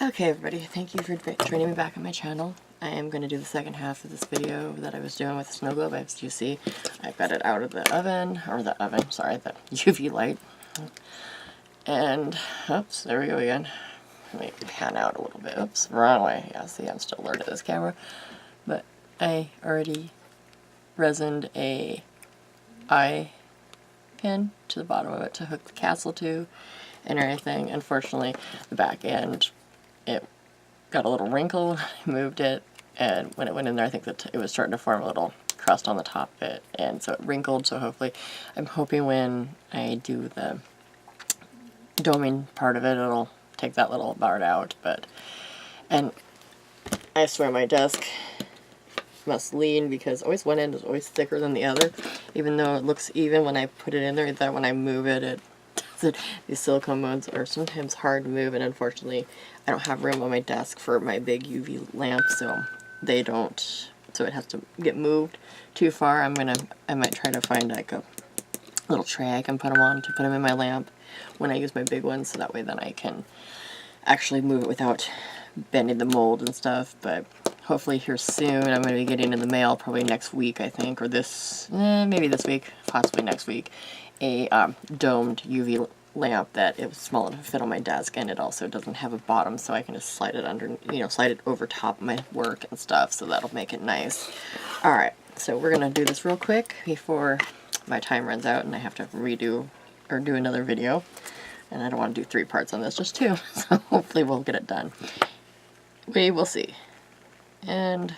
Okay everybody, thank you for joining me back on my channel. I am going to do the second half of this video that I was doing with the snow globe. As you see, I got it out of the oven, the UV light. And, oops, there we go again. Let me pan out a little bit. Oops, wrong way. Yeah, see, I'm still learning this camera. But I already resined a eye pin to the bottom of it to hook the castle to and everything. Unfortunately, the back end, it got a little wrinkle. I moved it, and when it went in there, I think that it was starting to form a little crust on the top of it, and so it wrinkled. So hopefully, I'm hoping when I do the doming part of it, it'll take that little part out. And I swear my desk must lean, because always one end is always thicker than the other, even though it looks even when I put it in there. That when I move it, it these silicone modes are sometimes hard to move, and unfortunately I don't have room on my desk for my big UV lamp, so they don't, so it has to get moved too far. I might try to find like a little tray I can put them on to put them in my lamp when I use my big ones, so that way then I can actually move it without bending the mold and stuff. But hopefully here soon, I'm going to be getting in the mail probably next week, I think, or maybe this week, possibly next week, a domed UV lamp that it was small enough to fit on my desk, and it also doesn't have a bottom, so I can just slide it under, slide it over top of my work and stuff, so that'll make it nice. Alright, so we're going to do this real quick before my time runs out and I have to redo or do another video. And I don't want to do 3 parts on this, just 2, so hopefully we'll get it done. We will see. And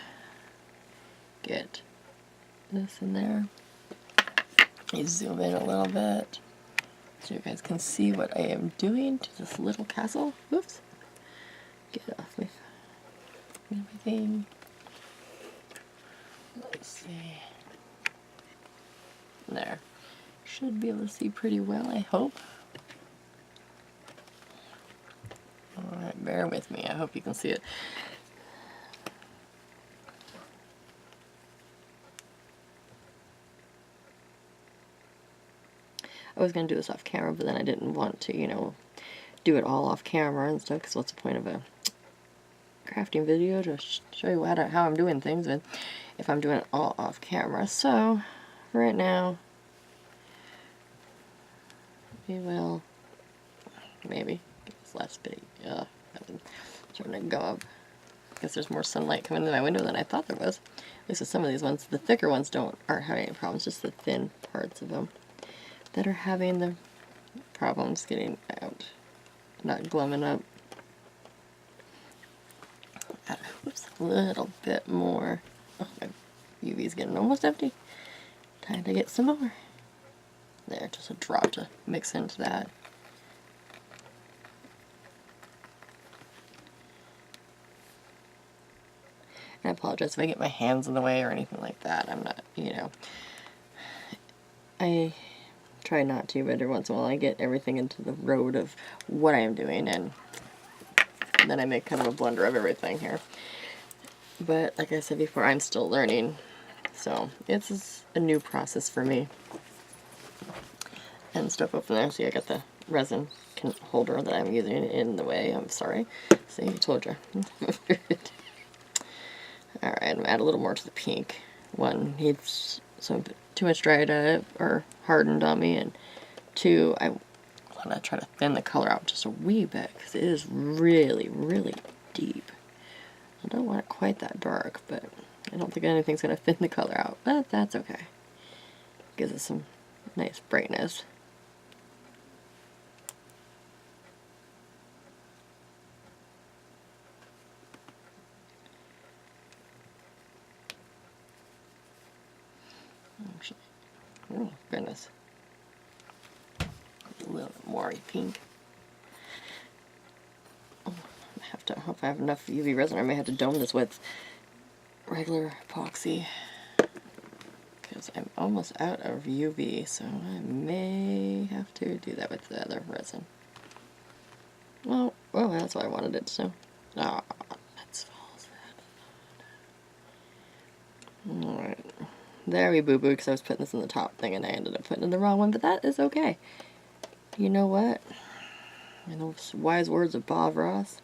get this in there. You zoom in a little bit so you guys can see what I am doing to this little castle. Oops. Get off my thing. Let's see. There. Should be able to see pretty well, I hope. Alright, bear with me. I hope you can see it. I was going to do this off camera, but then I didn't want to, do it all off camera and stuff, because what's the point of a crafting video to show you how I'm doing things if I'm doing it all off camera. So, right now, we will maybe get this last bit. I'm starting to go up. I guess there's more sunlight coming in my window than I thought there was. At least with some of these ones. The thicker ones aren't having any problems, just the thin parts of them that are having the problems getting out, not glumming up. Oops, a little bit more. Oh, my UV's getting almost empty. Time to get some more. There, just a drop to mix into that. And I apologize if I get my hands in the way or anything like that. I'm not, I try not to, but every once in a while I get everything into the road of what I am doing, and then I make kind of a blunder of everything here. But like I said before, I'm still learning, so it's a new process for me. And stuff up in there. See, I got the resin holder that I'm using in the way. I'm sorry. See, I told you. Alright, I'm gonna add a little more to the pink. One needs too much dried up or hardened on me, and 2, I want to try to thin the color out just a wee bit, because it is really, really deep. I don't want it quite that dark, but I don't think anything's going to thin the color out, but that's okay. Gives it some nice brightness. Actually, oh goodness, a little bit more pink. Oh, I hope I have enough UV resin. I may have to dome this with regular epoxy, because I'm almost out of UV, so I may have to do that with the other resin. Oh, that's what I wanted it to. Ah, that's false. Alright. There we boo-boo, because I was putting this in the top thing and I ended up putting in the wrong one, but that is okay. You know what? In those wise words of Bob Ross,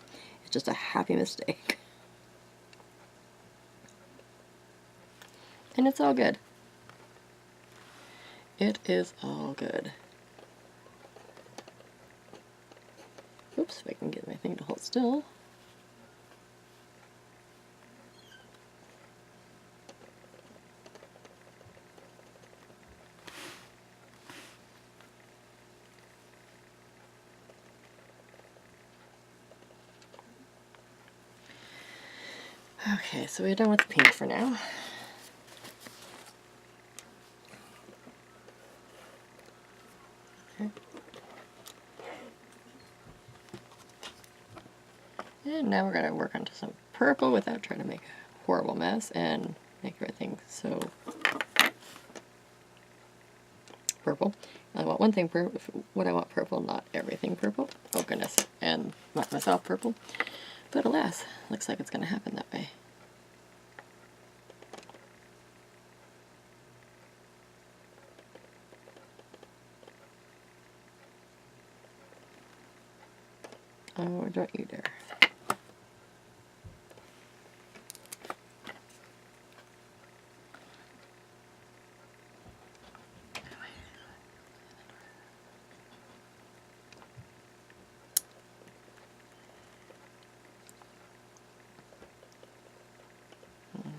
just a happy mistake. And it's all good. It is all good. Oops, if I can get my thing to hold still. Okay, so we're done with the pink for now. Okay. And now we're going to work onto some purple without trying to make a horrible mess and make everything so purple. I want one thing purple, what I want purple, not everything purple. Oh goodness, and not myself purple. But alas, looks like it's going to happen that way. Oh, don't you dare.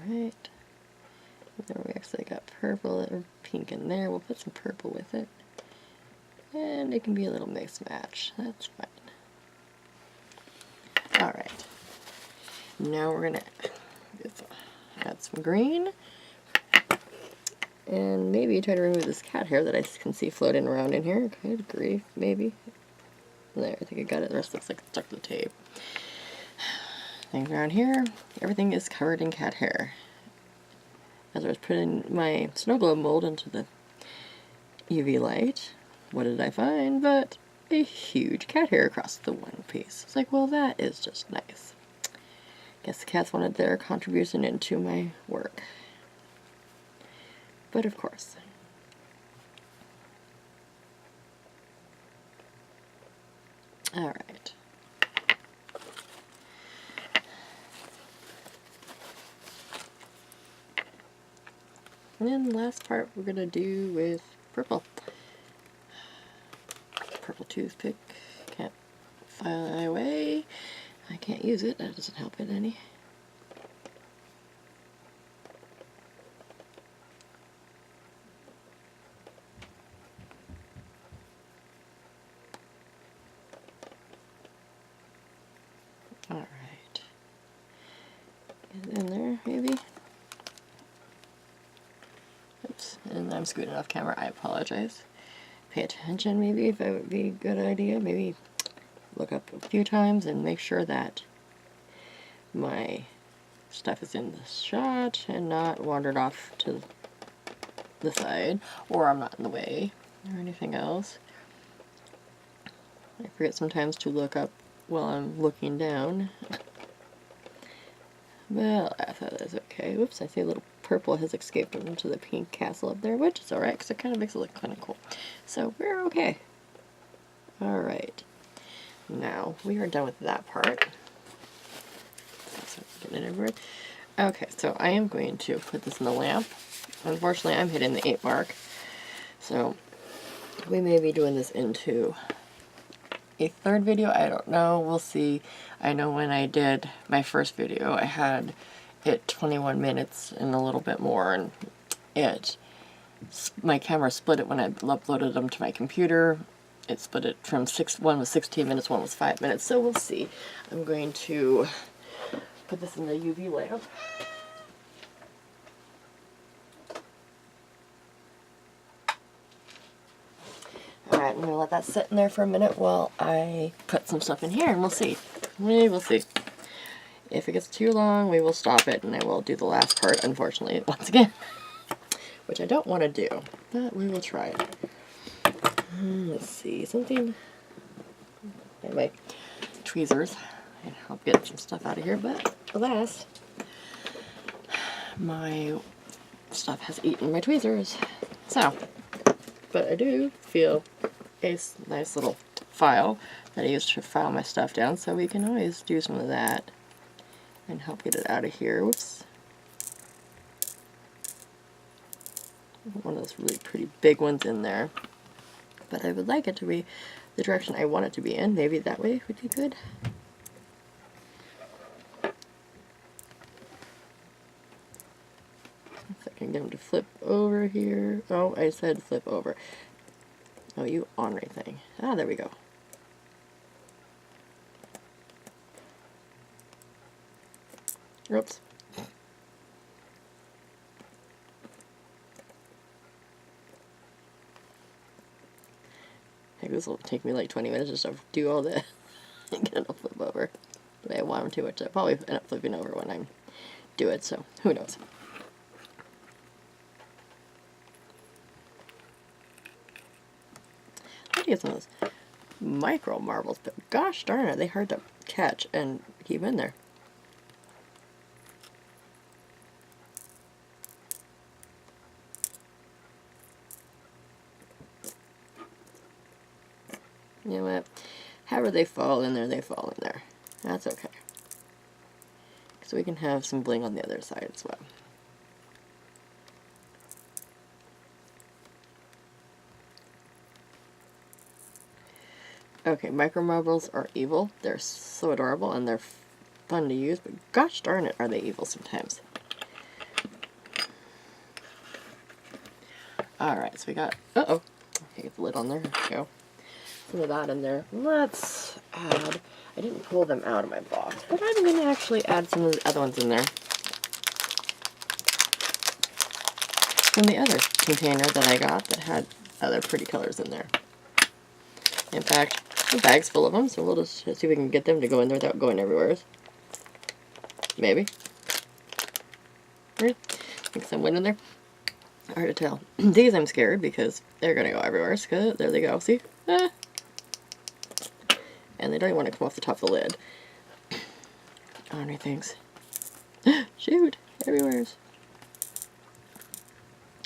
Alright. There we actually got purple or pink in there. We'll put some purple with it. And it can be a little mixed match. That's fine. Alright. Now we're going to add some green. And maybe try to remove this cat hair that I can see floating around in here. Good grief, maybe. There, I think I got it. The rest looks like it's stuck to the tape. Things around here, everything is covered in cat hair. As I was putting my snow globe mold into the UV light, what did I find but a huge cat hair across the one piece. It's like, well, that is just nice. Guess the cats wanted their contribution into my work. But of course. Alright. And then the last part we're going to do with purple. Purple toothpick. Can't fly away. I can't use it. That doesn't help it any. Alright. Get it in there, maybe. Oops, and I'm scooting off camera, I apologize. Pay attention maybe, if it would be a good idea. Maybe look up a few times and make sure that my stuff is in the shot and not wandered off to the side, or I'm not in the way, or anything else. I forget sometimes to look up while I'm looking down. Well, I thought that was okay. Oops, I see a little purple has escaped into the pink castle up there, which is alright, because it kind of makes it look kind of cool. So, we're okay. Alright. Now, we are done with that part. Getting it everywhere. Okay, so I am going to put this in the lamp. Unfortunately, I'm hitting the 8 mark. So, we may be doing this into a third video. I don't know. We'll see. I know when I did my first video, I had it 21 minutes and a little bit more, and my camera split it when I uploaded them to my computer. It split it from one was 16 minutes, one was 5 minutes. So we'll see. I'm going to put this in the UV lamp. Alright, I'm going to let that sit in there for a minute while I put some stuff in here, and we'll see. We will see. If it gets too long, we will stop it, and I will do the last part, unfortunately, once again. Which I don't want to do, but we will try it. Let's see, something... Anyway, tweezers. I'll get some stuff out of here, but alas, my stuff has eaten my tweezers. So, but I do feel a nice little file that I use to file my stuff down, so we can always do some of that and help get it out of here. Whoops. One of those really pretty big ones in there. But I would like it to be the direction I want it to be in. Maybe that way would be good. If I can get them to flip over here. Oh, I said flip over. Oh, you ornery thing. Ah, there we go. Oops. Heck, this will take me like 20 minutes just to do all this and get it to flip over the way I want them to, which I probably end up flipping over when I do it, so who knows. I get some of those micro marbles, but gosh darn it, they're hard to catch and keep in there. You know what? However they fall in there, they fall in there. That's okay. So we can have some bling on the other side as well. Okay, micro marbles are evil. They're so adorable and they're fun to use, but gosh darn it, are they evil sometimes. Alright, so we got, okay, get the lid on there, there we go. Some of that in there. Let's add, I didn't pull them out of my box, but I'm going to actually add some of the other ones in there. From the other container that I got that had other pretty colors in there. In fact, the bag's full of them, so we'll just see if we can get them to go in there without going everywhere. Maybe. Think some wind in there. Hard to tell. These I'm scared because they're going to go everywhere. So there they go. See? Ah. And they don't even want to come off the top of the lid. Honor things. Shoot! Everywhere's.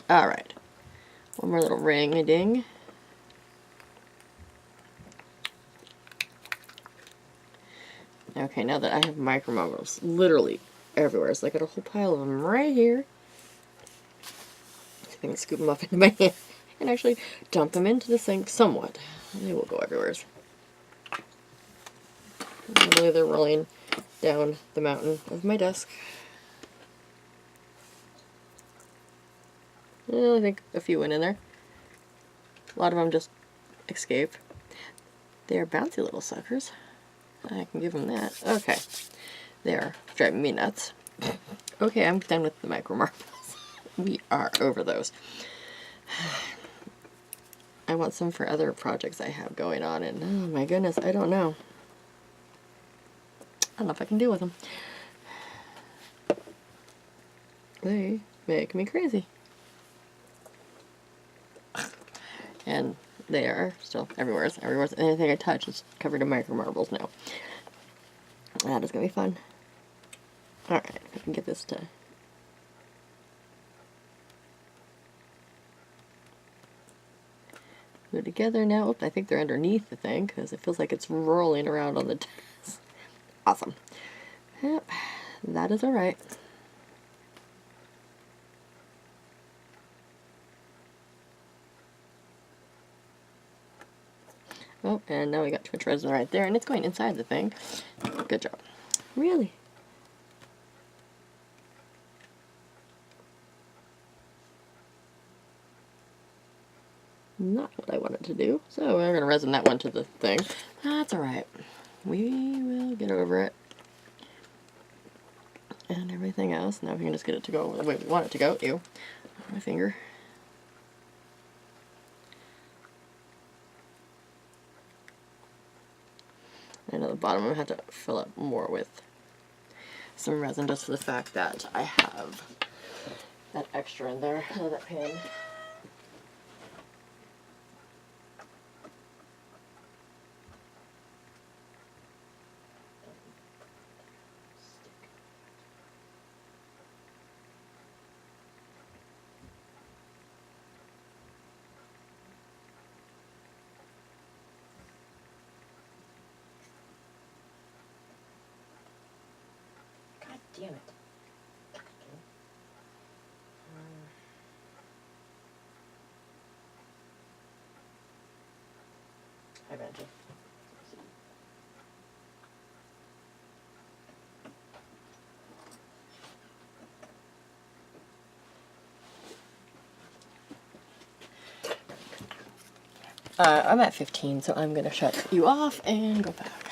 Alright. One more little ring-a-ding. Okay, now that I have micro marbles literally everywhere, so I got a whole pile of them right here. I can scoop them up into my hand and actually dump them into the sink somewhat. They will go everywhere. Literally, they're rolling down the mountain of my desk. Well, I think a few went in there. A lot of them just escaped. They are bouncy little suckers. I can give them that. Okay. They are driving me nuts. Okay, I'm done with the micro marbles. We are over those. I want some for other projects I have going on, and oh my goodness, I don't know. I don't know if I can deal with them. They make me crazy. And they are still everywhere. Everywhere. Anything I touch is covered in micro marbles now. That is going to be fun. Alright, if I can get this to... go together now. Oops, I think they're underneath the thing because it feels like it's rolling around on the desk. Awesome. Yep, that is alright. Oh, and now we got twitch resin right there, and it's going inside the thing. Good job. Really? Not what I wanted to do. So we're going to resin that one to the thing. That's alright. We will get over it. And everything else. Now we can just get it to go the way we want it to go. Ew. My finger. And at the bottom I'm going to have to fill up more with some resin just for the fact that I have that extra in there, that pin. Damn it. Hi, Benji. I'm at 15, so I'm going to shut you off and go back.